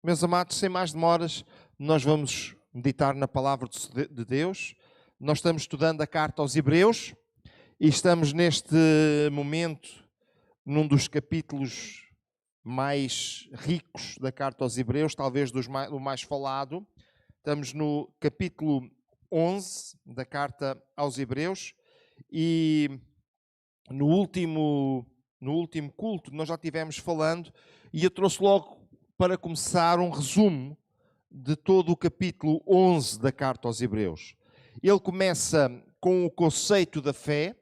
Meus amados, sem mais demoras, nós vamos meditar na palavra de Deus. Nós estamos estudando a carta aos Hebreus e estamos neste momento num dos capítulos mais ricos da carta aos Hebreus, talvez do mais falado. Estamos no capítulo 11 da carta aos Hebreus e no último culto nós já estivemos falando e eu trouxe logo para começar um resumo de todo o capítulo 11 da carta aos Hebreus. Ele começa com o conceito da fé,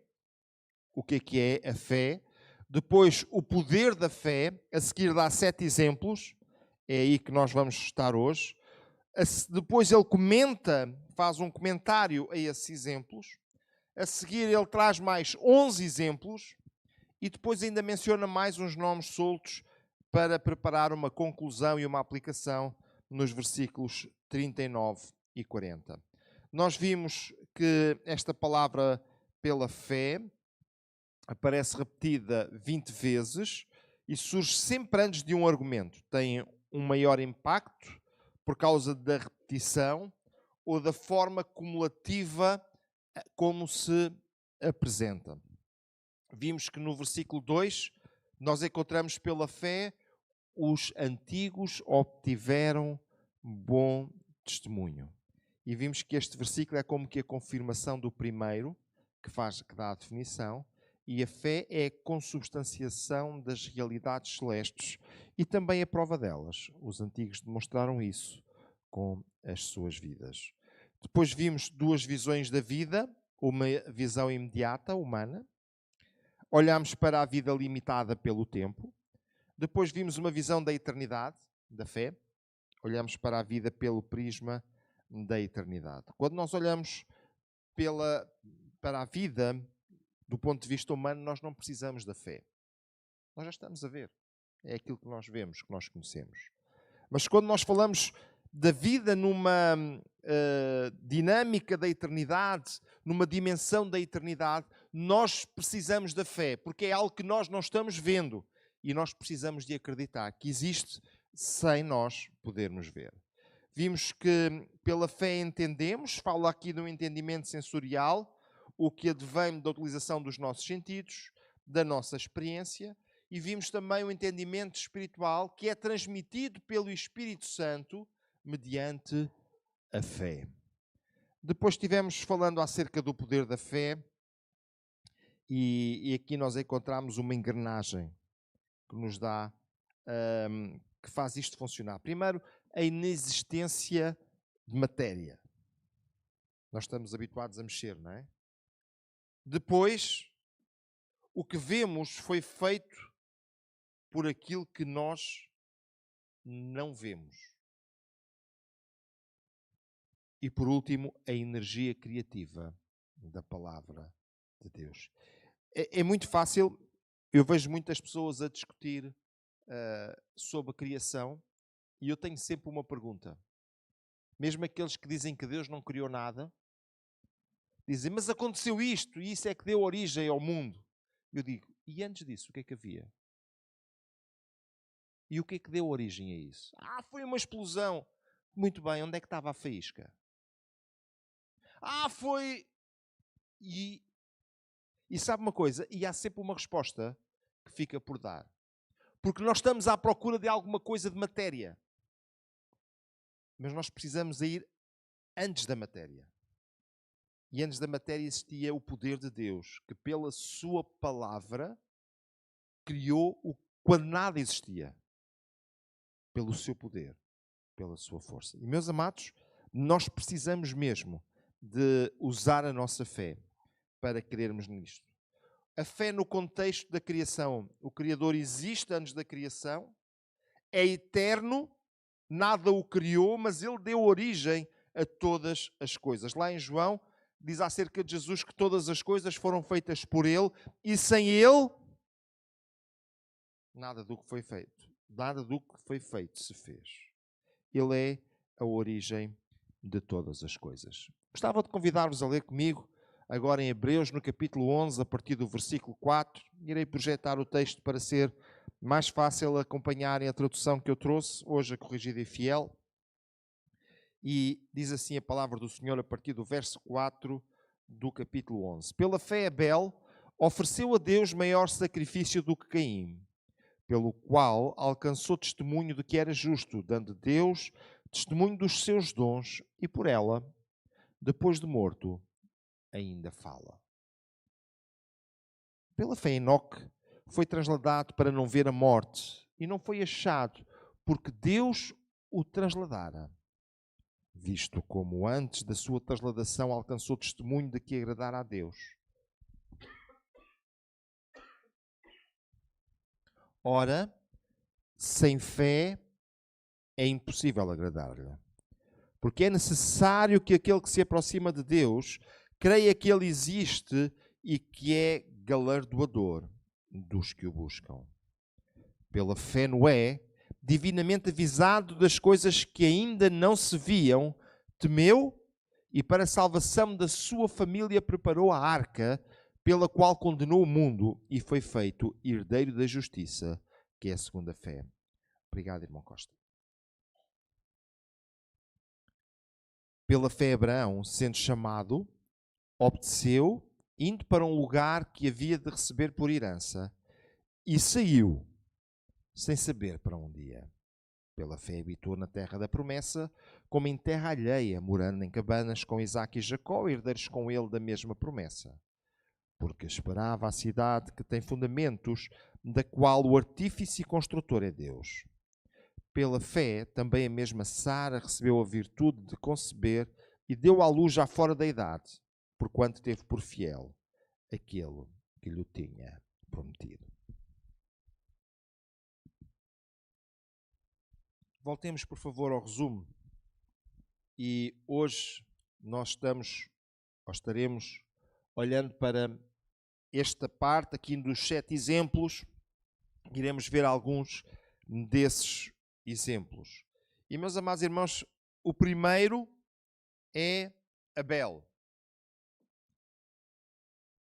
o que é a fé, depois o poder da fé, a seguir dá 7 exemplos, é aí que nós vamos estar hoje. Depois ele faz um comentário a esses exemplos, a seguir ele traz mais 11 exemplos e depois ainda menciona mais uns nomes soltos para preparar uma conclusão e uma aplicação nos versículos 39 e 40. Nós vimos que esta palavra pela fé aparece repetida 20 vezes e surge sempre antes de um argumento. Tem um maior impacto por causa da repetição ou da forma cumulativa como se apresenta. Vimos que no versículo 2 nós encontramos pela fé os antigos obtiveram bom testemunho. E vimos que este versículo é como que a confirmação do primeiro, que dá a definição, e a fé é a consubstanciação das realidades celestes e também a prova delas. Os antigos demonstraram isso com as suas vidas. Depois vimos 2 visões da vida, uma visão imediata, humana. Olhámos para a vida limitada pelo tempo. Depois vimos uma visão da eternidade, da fé. Olhamos para a vida pelo prisma da eternidade. Quando nós olhamos para a vida do ponto de vista humano, nós não precisamos da fé. Nós já estamos a ver. É aquilo que nós vemos, que nós conhecemos. Mas quando nós falamos da vida numa dinâmica da eternidade, numa dimensão da eternidade, nós precisamos da fé, porque é algo que nós não estamos vendo. E nós precisamos de acreditar que existe sem nós podermos ver. Vimos que pela fé entendemos, falo aqui de um entendimento sensorial, o que advém da utilização dos nossos sentidos, da nossa experiência, e vimos também o entendimento espiritual que é transmitido pelo Espírito Santo mediante a fé. Depois estivemos falando acerca do poder da fé e aqui nós encontramos uma engrenagem que nos dá, que faz isto funcionar. Primeiro, a inexistência de matéria. Nós estamos habituados a mexer, não é? Depois, o que vemos foi feito por aquilo que nós não vemos. E por último, a energia criativa da palavra de Deus. É muito fácil, eu vejo muitas pessoas a discutir sobre a criação e eu tenho sempre uma pergunta. Mesmo aqueles que dizem que Deus não criou nada, dizem, mas aconteceu isto e isso é que deu origem ao mundo. Eu digo, e antes disso, o que é que havia? E o que é que deu origem a isso? Foi uma explosão. Muito bem, onde é que estava a faísca? Foi... E sabe uma coisa? E há sempre uma resposta que fica por dar. Porque nós estamos à procura de alguma coisa de matéria. Mas nós precisamos ir antes da matéria. E antes da matéria existia o poder de Deus, que pela sua palavra criou quando nada existia. Pelo seu poder, pela sua força. E meus amados, nós precisamos mesmo de usar a nossa fé para crermos nisto. A fé no contexto da criação. O Criador existe antes da criação, é eterno, nada o criou, mas Ele deu origem a todas as coisas. Lá em João, diz acerca de Jesus que todas as coisas foram feitas por Ele e sem Ele, nada do que foi feito se fez. Ele é a origem de todas as coisas. Gostava de convidar-vos a ler comigo, agora em Hebreus, no capítulo 11, a partir do versículo 4. Irei projetar o texto para ser mais fácil acompanharem a tradução que eu trouxe, hoje a Corrigida e Fiel. E diz assim a palavra do Senhor a partir do verso 4 do capítulo 11. Pela fé Abel ofereceu a Deus maior sacrifício do que Caim, pelo qual alcançou testemunho de que era justo, dando Deus testemunho dos seus dons, e por ela, depois de morto, ainda fala. Pela fé Enoque foi trasladado para não ver a morte, e não foi achado, porque Deus o trasladara, visto como antes da sua trasladação alcançou testemunho de que agradara a Deus. Ora, sem fé é impossível agradar-lhe, porque é necessário que aquele que se aproxima de Deus creia que Ele existe e que é galardoador dos que o buscam. Pela fé Noé, divinamente avisado das coisas que ainda não se viam, temeu e para a salvação da sua família preparou a arca, pela qual condenou o mundo e foi feito herdeiro da justiça, que é a segunda fé. Obrigado, irmão Costa. Pela fé Abraão, sendo chamado, obedeceu, indo para um lugar que havia de receber por herança, e saiu, sem saber para onde ia. Pela fé habitou na terra da promessa, como em terra alheia, morando em cabanas com Isaque e Jacó, herdeiros com ele da mesma promessa. Porque esperava a cidade que tem fundamentos, da qual o artífice e construtor é Deus. Pela fé, também a mesma Sara recebeu a virtude de conceber e deu à luz já fora da idade, porquanto teve por fiel aquele que lhe tinha prometido. Voltemos, por favor, ao resumo. E hoje nós estaremos olhando para esta parte aqui dos 7 exemplos. Iremos ver alguns desses exemplos. E, meus amados irmãos, o primeiro é Abel.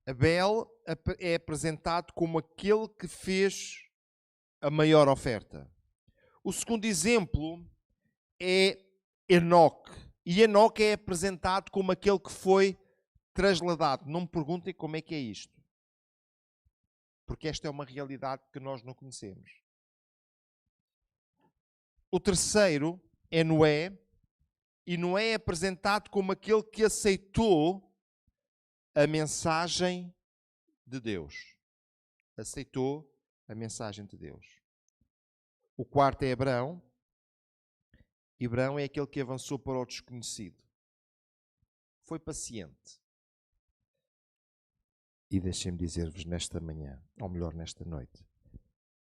Abel é apresentado como aquele que fez a maior oferta. O segundo exemplo é Enoque. E Enoque é apresentado como aquele que foi trasladado. Não me perguntem como é que é isto, porque esta é uma realidade que nós não conhecemos. O terceiro é Noé, e Noé é apresentado como aquele que aceitou a mensagem de Deus. Aceitou a mensagem de Deus. O quarto é Abraão. Abraão é aquele que avançou para o desconhecido. Foi paciente. E deixem-me dizer-vos nesta manhã, ou melhor, nesta noite,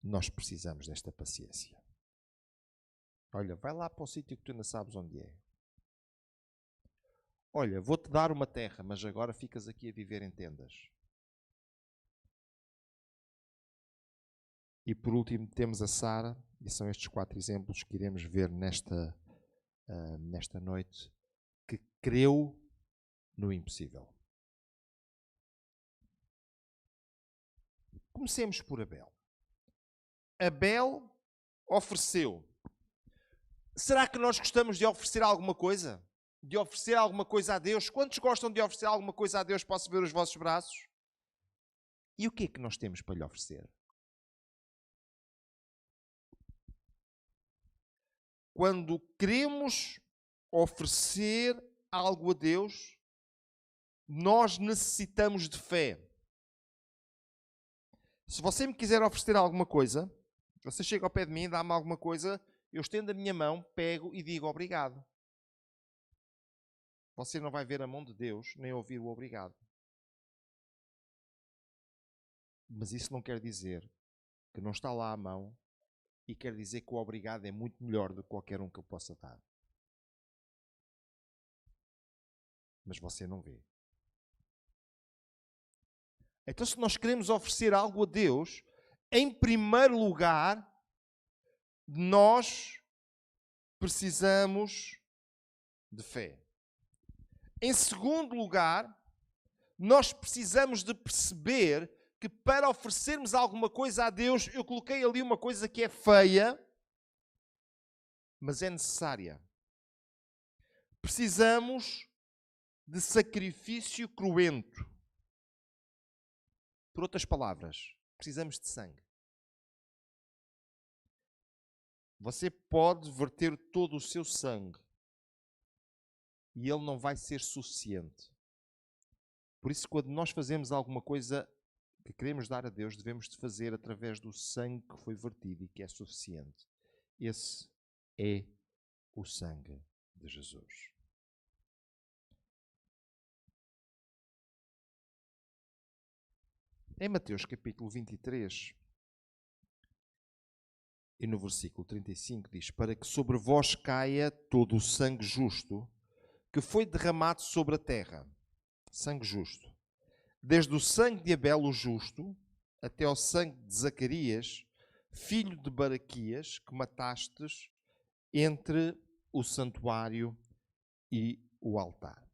nós precisamos desta paciência. Olha, vai lá para o sítio que tu ainda sabes onde é. Olha, vou-te dar uma terra, mas agora ficas aqui a viver em tendas. E por último temos a Sara, e são estes 4 exemplos que iremos ver nesta noite, que creu no impossível. Comecemos por Abel. Abel ofereceu. Será que nós gostamos de oferecer alguma coisa? De oferecer alguma coisa a Deus? Quantos gostam de oferecer alguma coisa a Deus? Posso ver os vossos braços? E o que é que nós temos para lhe oferecer? Quando queremos oferecer algo a Deus, nós necessitamos de fé. Se você me quiser oferecer alguma coisa, você chega ao pé de mim, dá-me alguma coisa, eu estendo a minha mão, pego e digo obrigado. Você não vai ver a mão de Deus, nem ouvir o obrigado. Mas isso não quer dizer que não está lá a mão, e quer dizer que o obrigado é muito melhor do que qualquer um que eu possa dar. Mas você não vê. Então, se nós queremos oferecer algo a Deus, em primeiro lugar, nós precisamos de fé. Em segundo lugar, nós precisamos de perceber que para oferecermos alguma coisa a Deus, eu coloquei ali uma coisa que é feia, mas é necessária. Precisamos de sacrifício cruento. Por outras palavras, precisamos de sangue. Você pode verter todo o seu sangue e ele não vai ser suficiente. Por isso, quando nós fazemos alguma coisa que queremos dar a Deus, devemos de fazer através do sangue que foi vertido e que é suficiente. Esse é o sangue de Jesus. Em Mateus capítulo 23, e no versículo 35 diz: para que sobre vós caia todo o sangue justo que foi derramado sobre a terra. Sangue justo. Desde o sangue de Abel o justo, até ao sangue de Zacarias, filho de Baraquias, que matastes entre o santuário e o altar.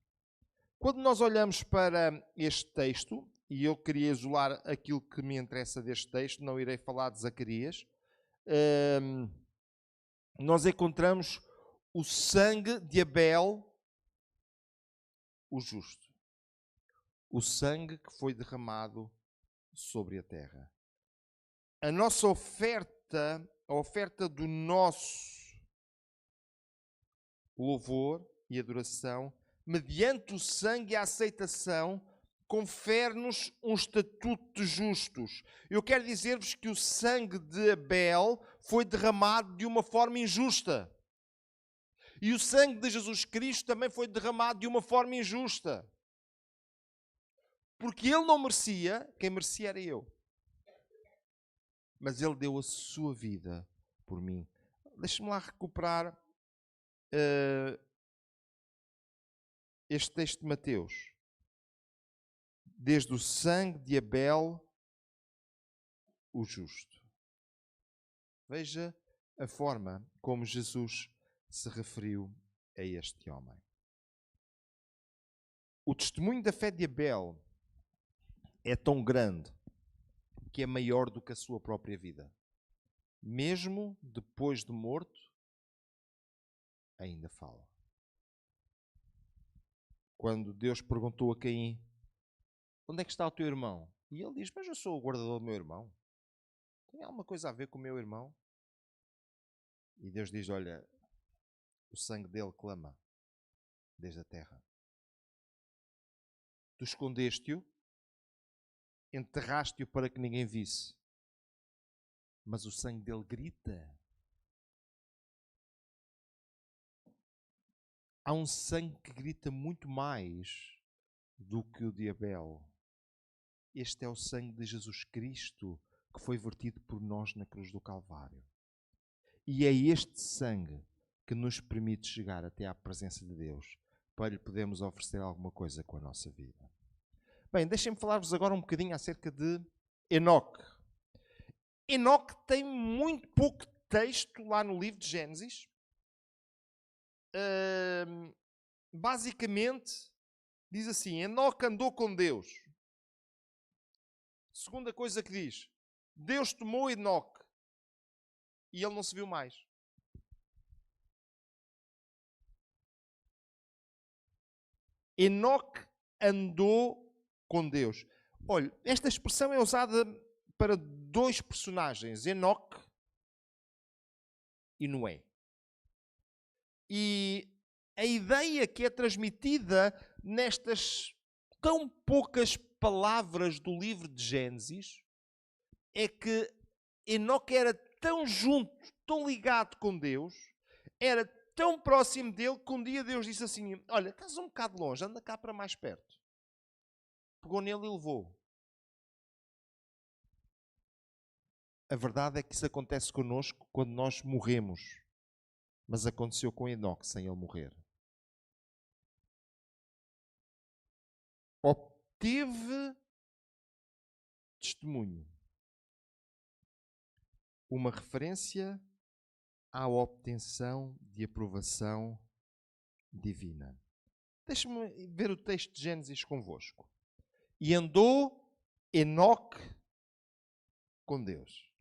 Quando nós olhamos para este texto, e eu queria isolar aquilo que me interessa deste texto, não irei falar de Zacarias, nós encontramos o sangue de Abel, o justo. O sangue que foi derramado sobre a terra. A nossa oferta, a oferta do nosso louvor e adoração, mediante o sangue e a aceitação, confere-nos um estatuto de justos. Eu quero dizer-vos que o sangue de Abel foi derramado de uma forma injusta. E o sangue de Jesus Cristo também foi derramado de uma forma injusta. Porque ele não merecia, quem merecia era eu. Mas ele deu a sua vida por mim. Deixa-me lá recuperar este texto de Mateus. Desde o sangue de Abel, o justo. Veja a forma como Jesus se referiu a este homem. O testemunho da fé de Abel é tão grande que é maior do que a sua própria vida. Mesmo depois de morto, ainda fala. Quando Deus perguntou a Caim: onde é que está o teu irmão? E ele diz: mas eu sou o guardador do meu irmão. Tem alguma coisa a ver com o meu irmão? E Deus diz: olha, o sangue dele clama desde a terra. Tu escondeste-o, enterraste-o para que ninguém visse. Mas o sangue dele grita. Há um sangue que grita muito mais do que o de Abel. Este é o sangue de Jesus Cristo que foi vertido por nós na cruz do Calvário. E é este sangue que nos permite chegar até à presença de Deus para lhe podermos oferecer alguma coisa com a nossa vida. Bem, deixem-me falar-vos agora um bocadinho acerca de Enoque. Enoque tem muito pouco texto lá no livro de Gênesis. Basicamente, diz assim: Enoque andou com Deus. Segunda coisa que diz: Deus tomou Enoque e ele não se viu mais. Enoque andou com Deus. Olha, esta expressão é usada para dois personagens, Enoque e Noé. E a ideia que é transmitida nestas tão poucas palavras do livro de Gênesis é que Enoque era tão junto, tão ligado com Deus, era tão próximo dele, que um dia Deus disse assim: olha, estás um bocado longe, anda cá para mais perto. Pegou nele e levou. A verdade é que isso acontece connosco quando nós morremos. Mas aconteceu com Enoque sem ele morrer. Obteve testemunho. Uma referência à obtenção de aprovação divina. Deixe-me ver o texto de Gênesis convosco. E andou Enoque com Deus.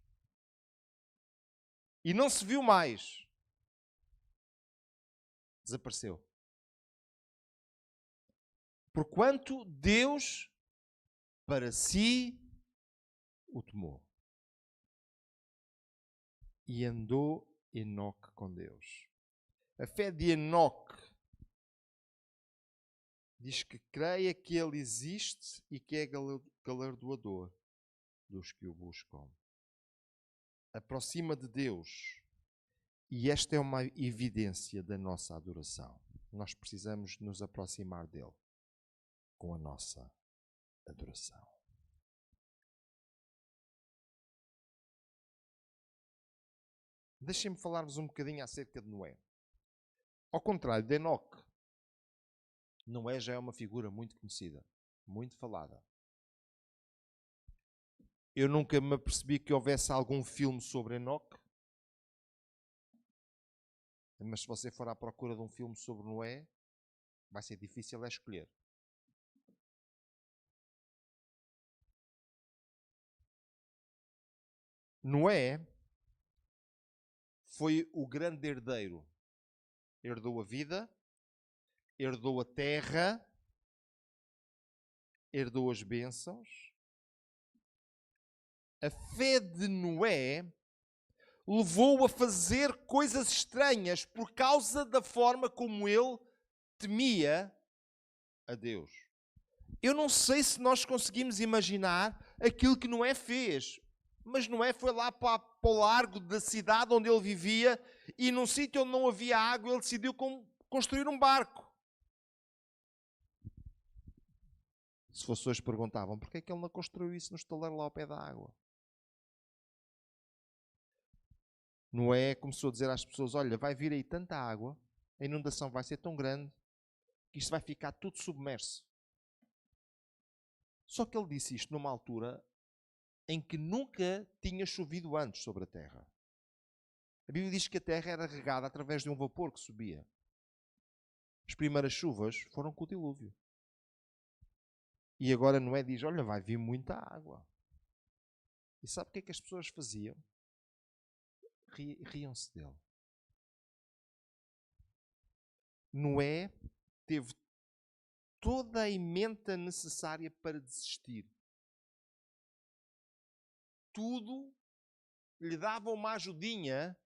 E não se viu mais. Desapareceu. Porquanto Deus para si o tomou. E andou Enoque com Deus. A fé de Enoque diz que creia que ele existe e que é galardoador dos que o buscam. Aproxima de Deus. E esta é uma evidência da nossa adoração. Nós precisamos nos aproximar dele com a nossa adoração. Deixem-me falar-vos um bocadinho acerca de Noé. Ao contrário de Enoque, Noé já é uma figura muito conhecida, muito falada. Eu nunca me apercebi que houvesse algum filme sobre Enoque. Mas se você for à procura de um filme sobre Noé, vai ser difícil a escolher. Noé foi o grande herdeiro. Herdou a vida, herdou a terra, herdou as bênçãos. A fé de Noé levou-o a fazer coisas estranhas por causa da forma como ele temia a Deus. Eu não sei se nós conseguimos imaginar aquilo que Noé fez, mas Noé foi lá para o largo da cidade onde ele vivia e num sítio onde não havia água ele decidiu construir um barco. Se fosse hoje perguntavam, porquê é que ele não construiu isso no estaleiro lá ao pé da água? Noé começou a dizer às pessoas, olha, vai vir aí tanta água, a inundação vai ser tão grande, que isto vai ficar tudo submerso. Só que ele disse isto numa altura em que nunca tinha chovido antes sobre a terra. A Bíblia diz que a terra era regada através de um vapor que subia. As primeiras chuvas foram com o dilúvio. E agora Noé diz, olha, vai vir muita água. E sabe o que é que as pessoas faziam? Riam-se dele. Noé teve toda a ementa necessária para desistir. Tudo lhe dava uma ajudinha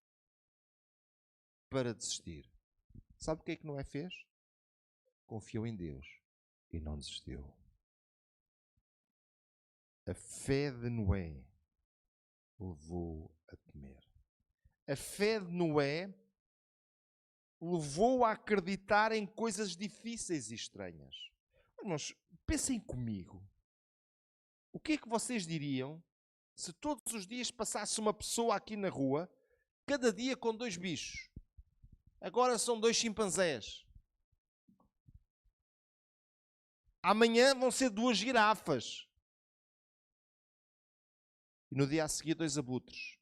para desistir. Sabe o que é que Noé fez? Confiou em Deus e não desistiu. A fé de Noé levou a temer. A fé de Noé levou a acreditar em coisas difíceis e estranhas. Irmãos, pensem comigo. O que é que vocês diriam se todos os dias passasse uma pessoa aqui na rua, cada dia com 2 bichos? Agora são 2 chimpanzés. Amanhã vão ser 2 girafas. E no dia a seguir 2 abutres.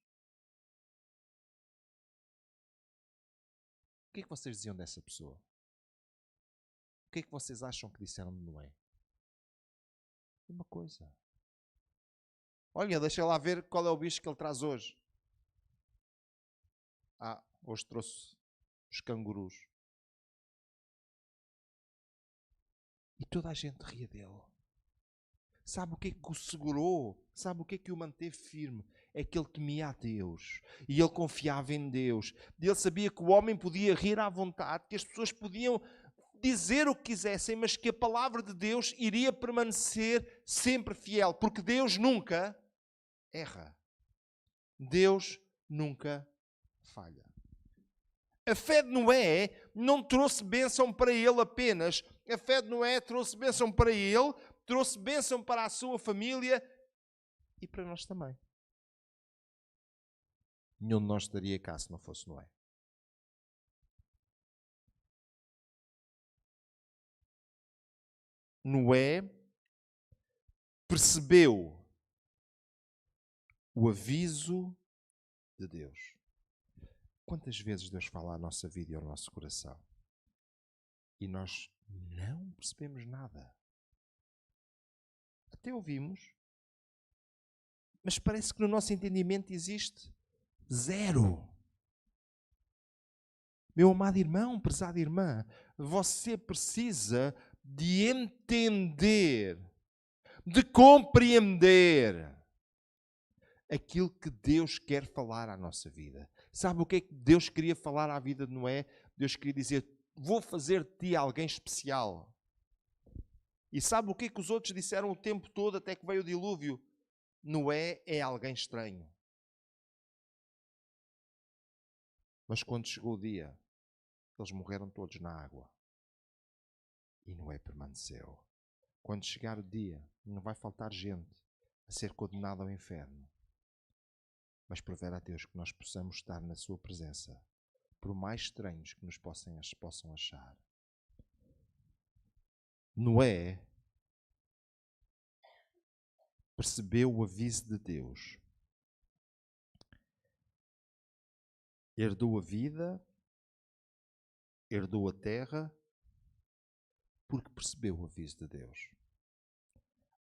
O que é que vocês diziam dessa pessoa? O que é que vocês acham que disseram de Noé? Uma coisa. Olha, deixa lá ver qual é o bicho que ele traz hoje. Hoje trouxe os cangurus. E toda a gente ria dele. Sabe o que é que o segurou? Sabe o que é que o manteve firme? É que ele temia a Deus. E ele confiava em Deus. E ele sabia que o homem podia rir à vontade, que as pessoas podiam dizer o que quisessem, mas que a palavra de Deus iria permanecer sempre fiel. Porque Deus nunca erra. Deus nunca falha. A fé de Noé não trouxe bênção para ele apenas. A fé de Noé trouxe bênção para ele, trouxe bênção para a sua família e para nós também. Nenhum de nós estaria cá se não fosse Noé. Noé percebeu o aviso de Deus. Quantas vezes Deus fala à nossa vida e ao nosso coração e nós não percebemos nada? Até ouvimos, Mas parece que no nosso entendimento existe zero. Meu amado irmão, prezada irmã, você precisa de entender, de compreender aquilo que Deus quer falar à nossa vida. Sabe o que é que Deus queria falar à vida de Noé? Deus queria dizer, vou fazer de ti alguém especial. E sabe o que é que os outros disseram o tempo todo até que veio o dilúvio? Noé é alguém estranho. Mas quando chegou o dia, eles morreram todos na água. E Noé permaneceu. Quando chegar o dia, não vai faltar gente a ser condenada ao inferno. Mas prover a Deus que nós possamos estar na sua presença, por mais estranhos que nos possam achar. Noé percebeu o aviso de Deus. Herdou a vida, herdou a terra, porque percebeu o aviso de Deus.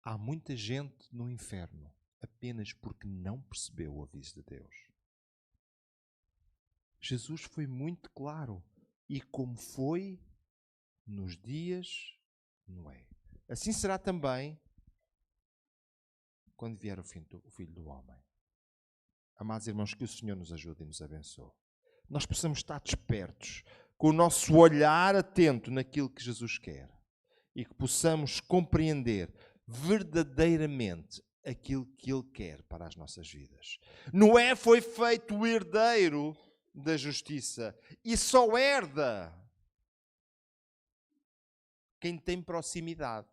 Há muita gente no inferno apenas porque não percebeu o aviso de Deus. Jesus foi muito claro. E como foi nos dias de Noé, assim será também quando vier o Filho do Homem. Amados irmãos, que o Senhor nos ajude e nos abençoe. Nós possamos estar despertos, com o nosso olhar atento naquilo que Jesus quer. E que possamos compreender verdadeiramente aquilo que Ele quer para as nossas vidas. Noé foi feito o herdeiro da justiça. E só herda quem tem proximidade.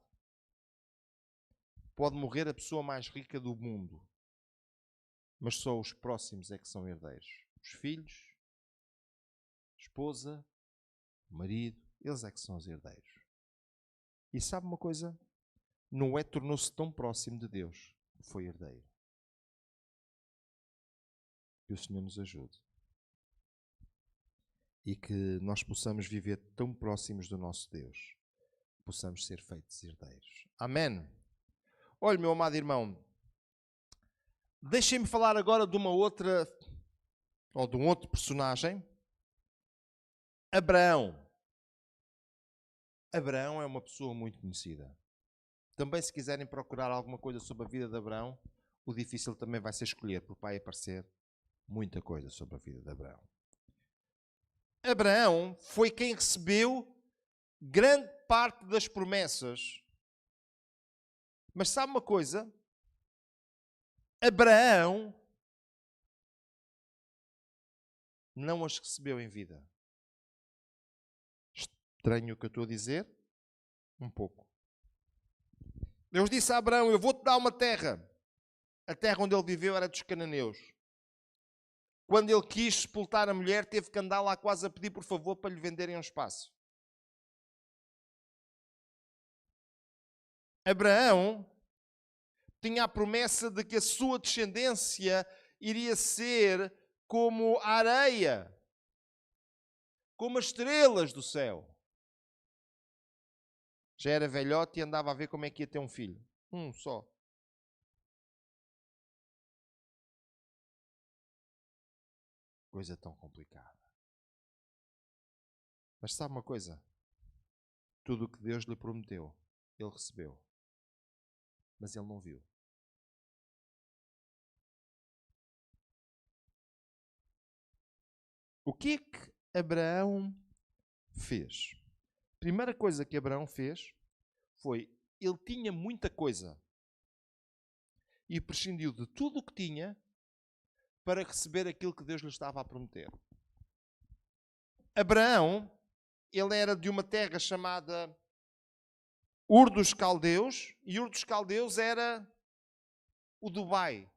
Pode morrer a pessoa mais rica do mundo, mas só os próximos é que são herdeiros. Os filhos, a esposa, o marido, eles é que são os herdeiros. E sabe uma coisa? Noé tornou-se tão próximo de Deus que foi herdeiro. Que o Senhor nos ajude. E que nós possamos viver tão próximos do nosso Deus, que possamos ser feitos herdeiros. Amém. Olha, meu amado irmão, deixem-me falar agora de uma outra, ou de um outro personagem. Abraão. Abraão é uma pessoa muito conhecida. Também, se quiserem procurar alguma coisa sobre a vida de Abraão, o difícil também vai ser escolher, porque vai aparecer muita coisa sobre a vida de Abraão. Abraão foi quem recebeu grande parte das promessas. Mas sabe uma coisa? Abraão não as recebeu em vida. Estranho o que eu estou a dizer? Um pouco. Deus disse a Abraão, eu vou-te dar uma terra. A terra onde ele viveu era dos cananeus. Quando ele quis sepultar a mulher, teve que andar lá quase a pedir por favor para lhe venderem um espaço. Abraão tinha a promessa de que a sua descendência iria ser como a areia, como as estrelas do céu. Já era velhote e andava a ver como é que ia ter um filho. Um só. Coisa tão complicada. Mas sabe uma coisa? Tudo o que Deus lhe prometeu, ele recebeu. Mas ele não viu. O que é que Abraão fez? A primeira coisa que Abraão fez foi, ele tinha muita coisa e prescindiu de tudo o que tinha para receber aquilo que Deus lhe estava a prometer. Abraão, ele era de uma terra chamada Ur dos Caldeus, e Ur dos Caldeus era o Dubai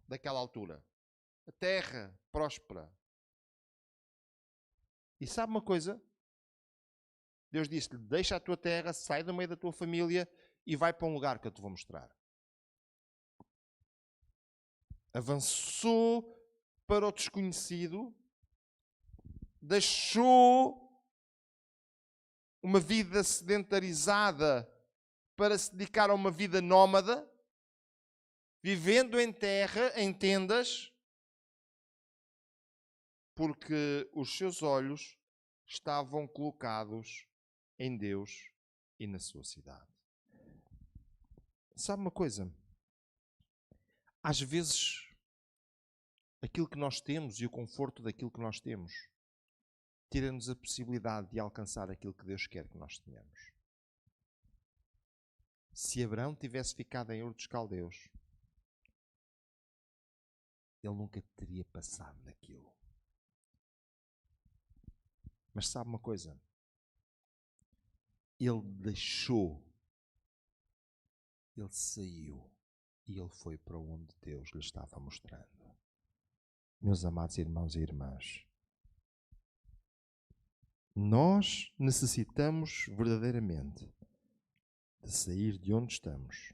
daquela altura. A terra próspera. E sabe uma coisa? Deus disse-lhe, deixa a tua terra, sai do meio da tua família e vai para um lugar que eu te vou mostrar. Avançou para o desconhecido, deixou uma vida sedentarizada para se dedicar a uma vida nómada, vivendo em terra, em tendas, porque os seus olhos estavam colocados em Deus e na sua cidade. Sabe uma coisa? Às vezes, aquilo que nós temos e o conforto daquilo que nós temos tira-nos a possibilidade de alcançar aquilo que Deus quer que nós tenhamos. Se Abraão tivesse ficado em Ur dos Caldeus, ele nunca teria passado daquilo. Mas sabe uma coisa? Ele deixou, ele saiu e ele foi para onde Deus lhe estava mostrando. Meus amados irmãos e irmãs, nós necessitamos verdadeiramente de sair de onde estamos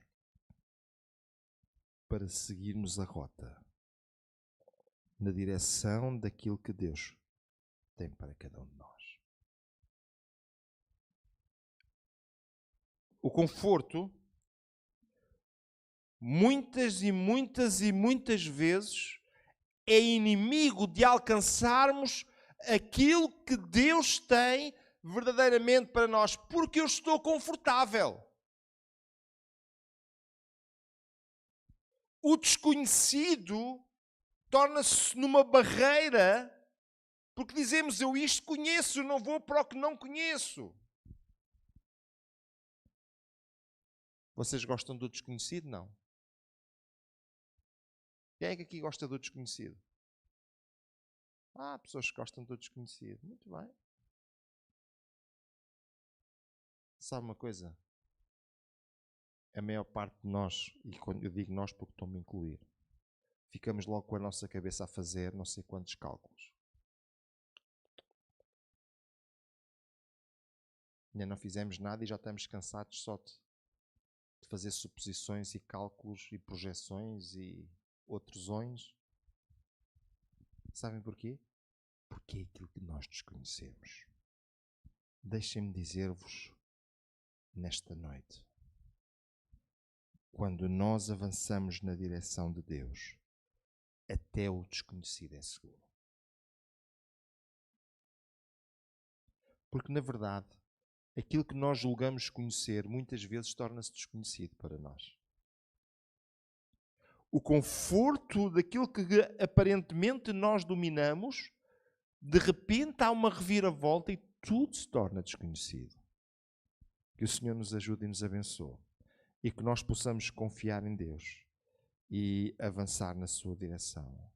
para seguirmos a rota na direção daquilo que Deus tem para cada um de nós. O conforto, muitas e muitas vezes, é inimigo de alcançarmos aquilo que Deus tem verdadeiramente para nós, porque eu estou confortável. O desconhecido torna-se numa barreira, porque dizemos, eu isto conheço, não vou para o que não conheço. Vocês gostam do desconhecido? Não. Quem é que aqui gosta do desconhecido? Pessoas que gostam do desconhecido. Muito bem. Sabe uma coisa? A maior parte de nós, e quando eu digo nós porque estou-me a incluir, ficamos logo com a nossa cabeça a fazer não sei quantos cálculos. Ainda não fizemos nada e já estamos cansados só de fazer suposições e cálculos e projeções e outros zões. Sabem porquê? Porque é aquilo que nós desconhecemos. Deixem-me dizer-vos nesta noite, quando nós avançamos na direção de Deus, até o desconhecido é seguro. Porque, na verdade, aquilo que nós julgamos conhecer, muitas vezes torna-se desconhecido para nós. O conforto daquilo que aparentemente nós dominamos, de repente há uma reviravolta e tudo se torna desconhecido. Que o Senhor nos ajude e nos abençoe. E que nós possamos confiar em Deus e avançar na sua direção.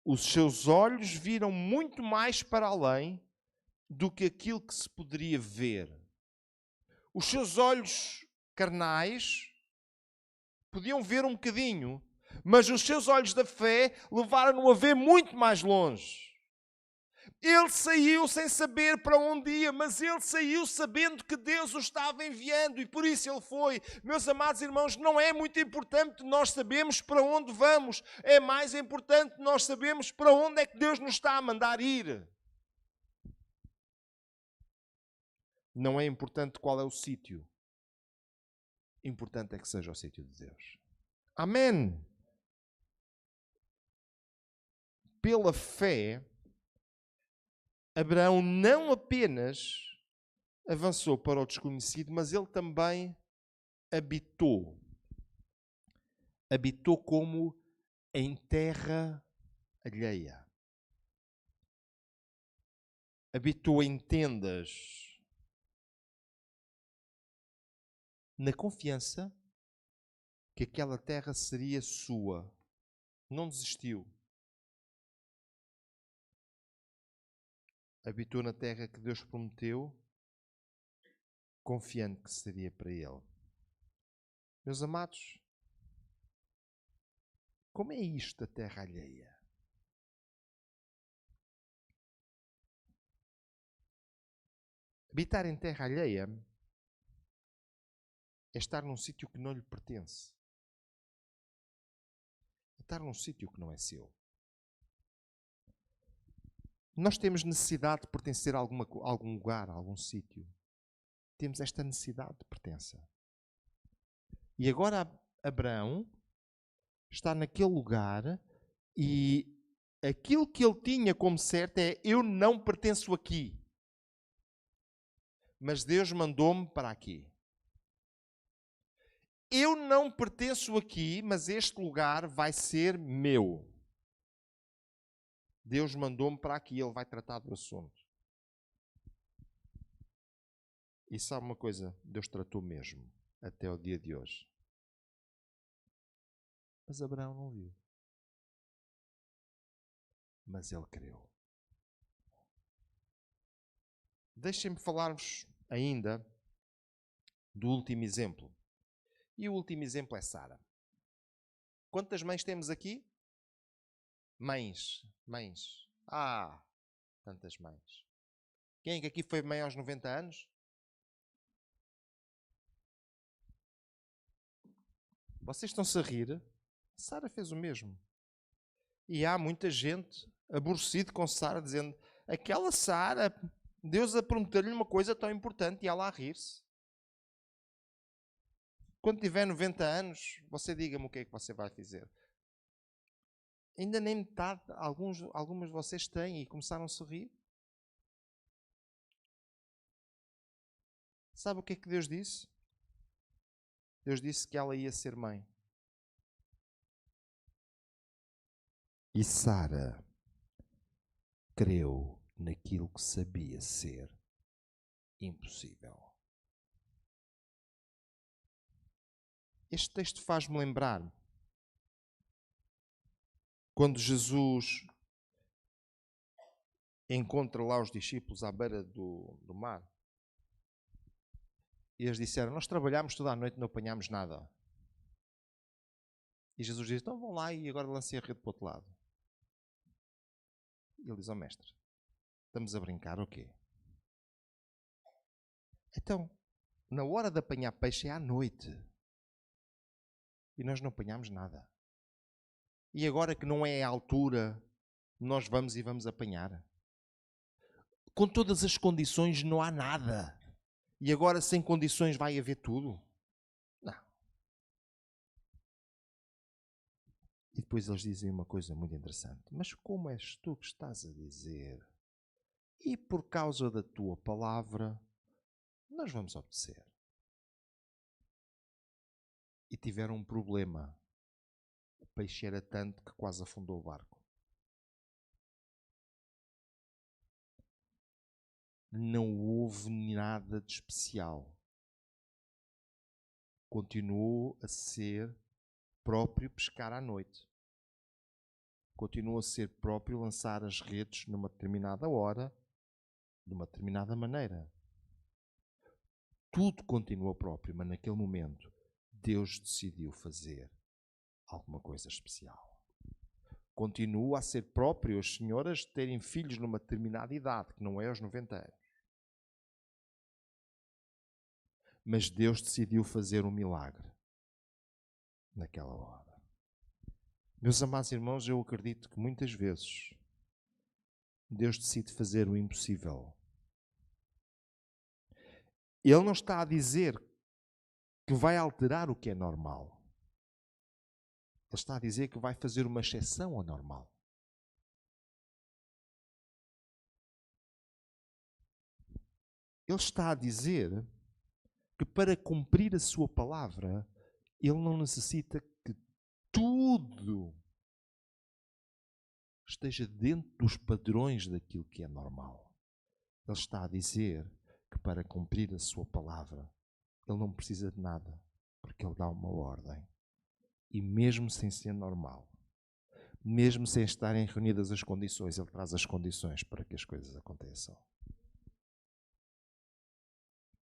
Os seus olhos viram muito mais para além do que aquilo que se poderia ver. Os seus olhos carnais podiam ver um bocadinho, mas os seus olhos da fé levaram-no a ver muito mais longe. Ele saiu sem saber para onde ia, mas ele saiu sabendo que Deus o estava enviando e por isso ele foi. Meus amados irmãos, não é muito importante nós sabermos para onde vamos, é mais importante nós sabermos para onde é que Deus nos está a mandar ir. Não é importante qual é o sítio, importante é que seja o sítio de Deus. Amém. Pela fé, Abraão não apenas avançou para o desconhecido, mas ele também habitou. Habitou como em terra alheia. Habitou em tendas. Na confiança que aquela terra seria sua. Não desistiu. Habitou na terra que Deus prometeu, confiante que seria para ele. Meus amados, como é isto da terra alheia? Habitar em terra alheia é estar num sítio que não lhe pertence. É estar num sítio que não é seu. Nós temos necessidade de pertencer a algum lugar, a algum sítio. Temos esta necessidade de pertença. E agora Abraão Está naquele lugar e aquilo que ele tinha como certo é: eu não pertenço aqui. Mas Deus mandou-me para aqui. Eu não pertenço aqui, mas este lugar vai ser meu. Deus mandou-me para aqui, Ele vai tratar do assunto. E sabe uma coisa? Deus tratou mesmo, até o dia de hoje. Mas Abraão não viu. Mas ele creu. Deixem-me falar-vos ainda do último exemplo. E o último exemplo é Sara. Quantas mães temos aqui? Mães. Ah, tantas mães. Quem é que aqui foi mãe aos 90 anos? Vocês estão-se a rir? Sara fez o mesmo. E há muita gente aborrecida com Sara, dizendo: aquela Sara, Deus a prometeu-lhe uma coisa tão importante e ela a rir-se. Quando tiver 90 anos, você diga-me o que é que você vai fazer. Ainda nem metade, algumas de vocês têm e começaram a sorrir. Sabe o que é que Deus disse? Deus disse que ela ia ser mãe. E Sara creu naquilo que sabia ser impossível. Este texto faz-me lembrar quando Jesus encontra lá os discípulos à beira do mar. E eles disseram: nós trabalhámos toda a noite e não apanhámos nada. E Jesus diz: então vão lá e agora lancem a rede para o outro lado. E ele diz: ó mestre, estamos a brincar ou quê? Então, na hora de apanhar peixe é à noite. E nós não apanhámos nada. E agora que não é a altura, nós vamos apanhar. Com todas as condições não há nada. E agora sem condições vai haver tudo? Não. E depois eles dizem uma coisa muito interessante. Mas como és tu que estás a dizer? E por causa da tua palavra, nós vamos obedecer. E tiveram um problema. O peixe era tanto que quase afundou o barco. Não houve nada de especial. Continuou a ser próprio pescar à noite. Continuou a ser próprio lançar as redes numa determinada hora, de uma determinada maneira. Tudo continuou próprio, mas naquele momento Deus decidiu fazer alguma coisa especial. Continua a ser próprio as senhoras terem filhos numa determinada idade, que não é aos 90 anos. Mas Deus decidiu fazer um milagre naquela hora. Meus amados irmãos, eu acredito que muitas vezes Deus decide fazer o impossível. Ele não está a dizer que vai alterar o que é normal. Ele está a dizer que vai fazer uma exceção ao normal. Ele está a dizer que para cumprir a sua palavra, ele não necessita que tudo esteja dentro dos padrões daquilo que é normal. Ele está a dizer que para cumprir a sua palavra, ele não precisa de nada, porque ele dá uma ordem. E mesmo sem ser normal, mesmo sem estarem reunidas as condições, ele traz as condições para que as coisas aconteçam.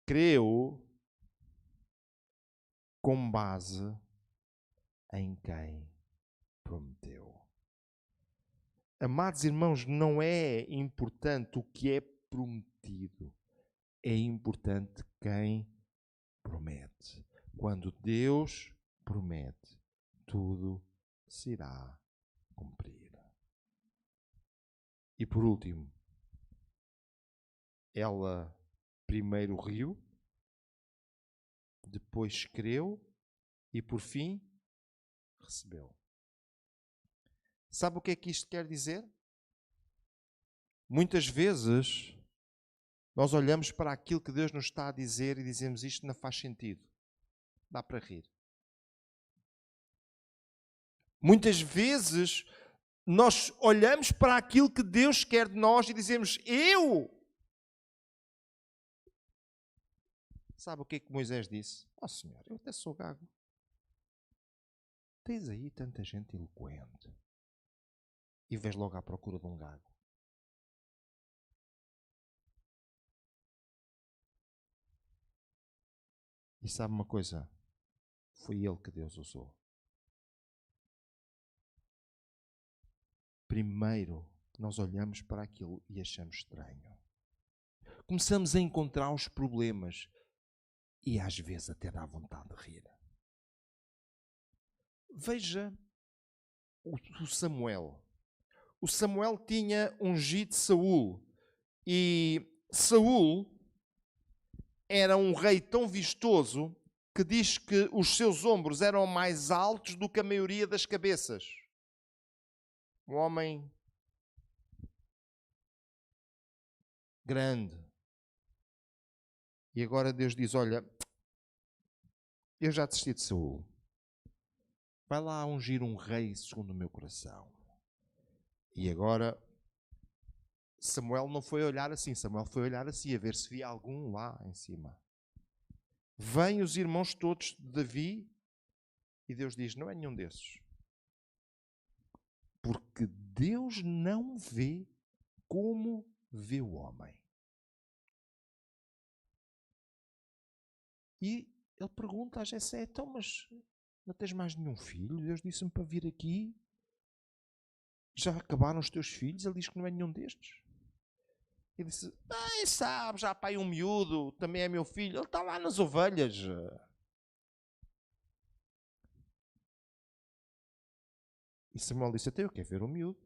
Creu com base em quem prometeu. Amados irmãos, não é importante o que é prometido. É importante quem promete. Quando Deus promete, tudo se irá cumprir. E por último, ela primeiro riu, depois creu e por fim recebeu. Sabe o que é que isto quer dizer? Muitas vezes nós olhamos para aquilo que Deus nos está a dizer e dizemos isto não faz sentido. Dá para rir. Muitas vezes nós olhamos para aquilo que Deus quer de nós e dizemos, eu! Sabe o que é que Moisés disse? Oh Senhor, eu até sou gago. Tens aí tanta gente eloquente. E vais logo à procura de um gago. E sabe uma coisa? Foi ele que Deus usou. Primeiro, nós olhamos para aquilo e achamos estranho. Começamos a encontrar os problemas e às vezes até dá vontade de rir. Veja o Samuel. O Samuel tinha ungido Saul e Saul era um rei tão vistoso que diz que os seus ombros eram mais altos do que a maioria das cabeças. Um homem grande. E agora Deus diz, olha, eu já desisti de Saul. Vai lá ungir um rei segundo o meu coração. E agora Samuel não foi olhar assim. Samuel foi olhar assim, a ver se via algum lá em cima. Vêm os irmãos todos de Davi e Deus diz, não é nenhum desses. Porque Deus não vê como vê o homem. E ele pergunta a Jessé, então, mas não tens mais nenhum filho? Deus disse-me para vir aqui. Já acabaram os teus filhos? Ele diz que não é nenhum destes. Ele disse, sabe, já pai um miúdo, também é meu filho. Ele está lá nas ovelhas. E Samuel disse, até eu quero ver o miúdo.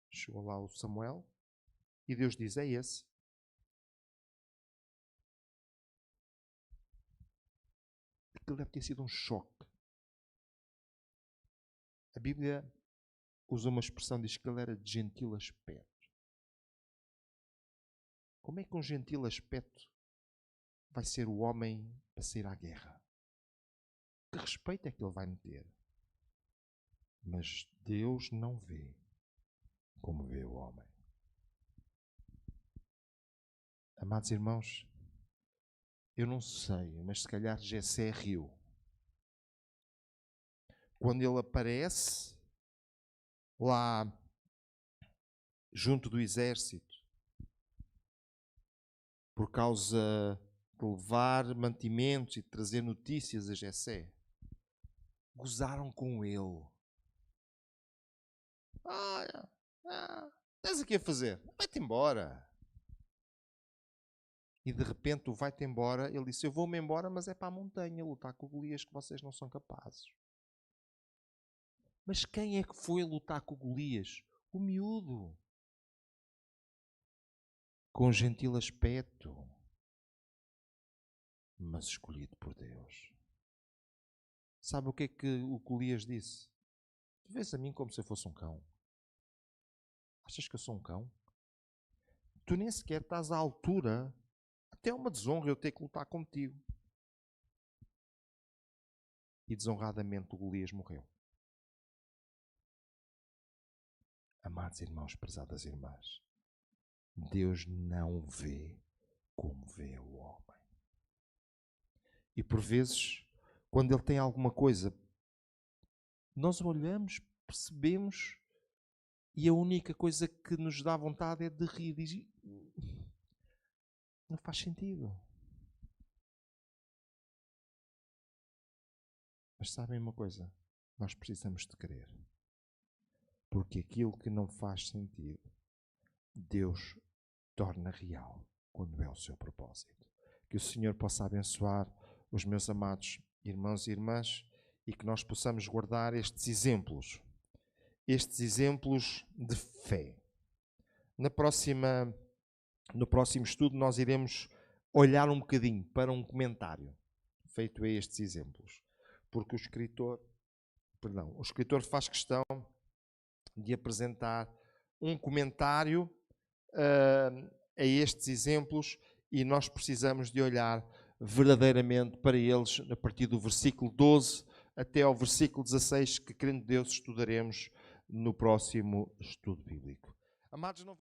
Chegou lá o Samuel e Deus diz, é esse. Aquilo deve ter sido um choque. A Bíblia usa uma expressão, diz que ele era de gentil aspecto. Como é que um gentil aspecto vai ser o homem para sair à guerra? Que respeito é que ele vai meter? Mas Deus não vê como vê o homem. Amados irmãos, eu não sei, mas se calhar Jessé riu. Quando ele aparece lá junto do exército, por causa de levar mantimentos e de trazer notícias a Jessé, gozaram com ele. Olha, estás aqui a fazer? Vai-te embora. E de repente tu vai-te embora. Ele disse, eu vou-me embora, mas é para a montanha lutar com Golias que vocês não são capazes. Mas quem é que foi lutar com Golias? O miúdo. Com gentil aspecto, mas escolhido por Deus. Sabe o que é que o Golias disse? Tu vês a mim como se eu fosse um cão. Achas que eu sou um cão? Tu nem sequer estás à altura. Até é uma desonra eu ter que lutar contigo. E desonradamente o Golias morreu. Amados irmãos, prezadas irmãs, Deus não vê como vê o homem. E por vezes, quando Ele tem alguma coisa, nós olhamos, percebemos, e a única coisa que nos dá vontade é de rir. Diz, não faz sentido. Mas sabem uma coisa? Nós precisamos de crer. Porque aquilo que não faz sentido, Deus torna real quando é o seu propósito. Que o Senhor possa abençoar os meus amados irmãos e irmãs e que nós possamos guardar estes exemplos de fé. No próximo estudo nós iremos olhar um bocadinho para um comentário feito a estes exemplos, porque o escritor o escritor faz questão de apresentar um comentário a estes exemplos, e nós precisamos de olhar verdadeiramente para eles a partir do versículo 12 até ao versículo 16, que, querendo Deus, estudaremos no próximo estudo bíblico. Amados, não